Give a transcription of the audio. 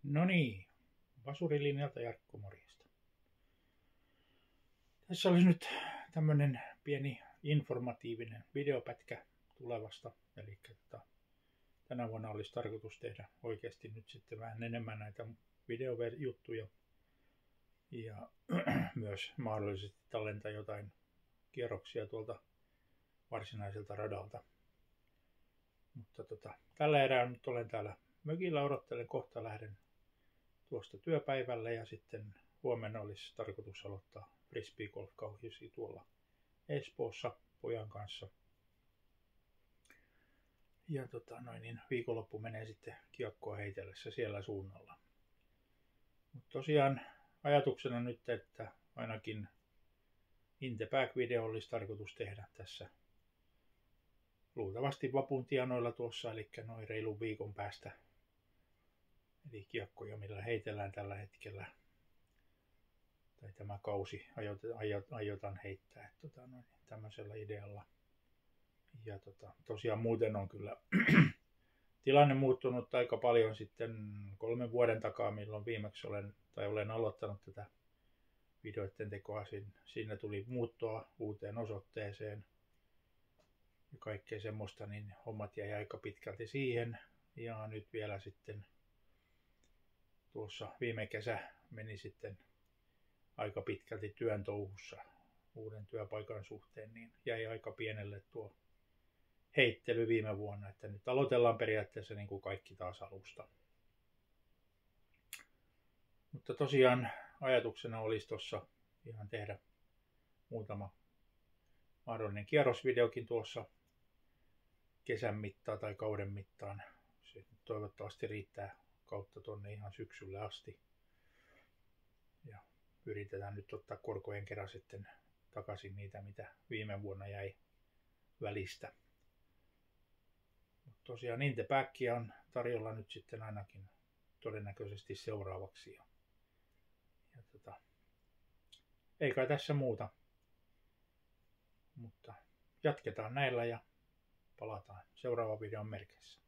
No niin, Vasurilinjalta Jarkko, morjesta. Tässä olisi nyt tämmönen pieni informatiivinen videopätkä tulevasta. Eli tänä vuonna olisi tarkoitus tehdä oikeasti nyt sitten vähän enemmän näitä videojuttuja. Ja myös mahdollisesti tallentaa jotain kierroksia tuolta varsinaiselta radalta. Mutta tällä erää nyt olen täällä mökillä, odottelen, kohta lähden tuosta työpäivälle ja sitten huomenna olisi tarkoitus aloittaa frisbeegolf-kauhisi tuolla Espoossa pojan kanssa. Ja viikonloppu menee sitten kiekkoa heitellessä siellä suunnalla. Mutta tosiaan ajatuksena nyt, että ainakin In the Back-video olisi tarkoitus tehdä tässä luultavasti vapun tienoilla tuossa, eli noin reilun viikon päästä. Eli kiekkoja, millä heitellään tällä hetkellä. Tai tämä kausi aiotaan heittää tämmöisellä idealla. Ja tosiaan muuten on kyllä tilanne muuttunut aika paljon sitten 3 vuoden takaa, milloin viimeksi olen aloittanut tätä videoiden tekoa. Siinä tuli muuttoa uuteen osoitteeseen ja kaikkea semmoista, niin hommat jäi aika pitkälti siihen. Ja nyt vielä sitten tuossa viime kesä meni sitten aika pitkälti työn touhussa uuden työpaikan suhteen, niin jäi aika pienelle tuo heittely viime vuonna, että nyt aloitellaan periaatteessa niin kuin kaikki taas alusta. Mutta tosiaan ajatuksena olisi tuossa ihan tehdä muutama mahdollinen kierrosvideokin tuossa kesän mittaan tai kauden mittaan. Se toivottavasti riittää kautta tuonne ihan syksylle asti. Ja yritetään nyt ottaa korkojen kerran sitten takaisin niitä, mitä viime vuonna jäi välistä. Mutta tosiaan In the Backia on tarjolla nyt sitten ainakin todennäköisesti seuraavaksi. Ja ei kai tässä muuta. Mutta jatketaan näillä ja palataan seuraavan videon merkeissä.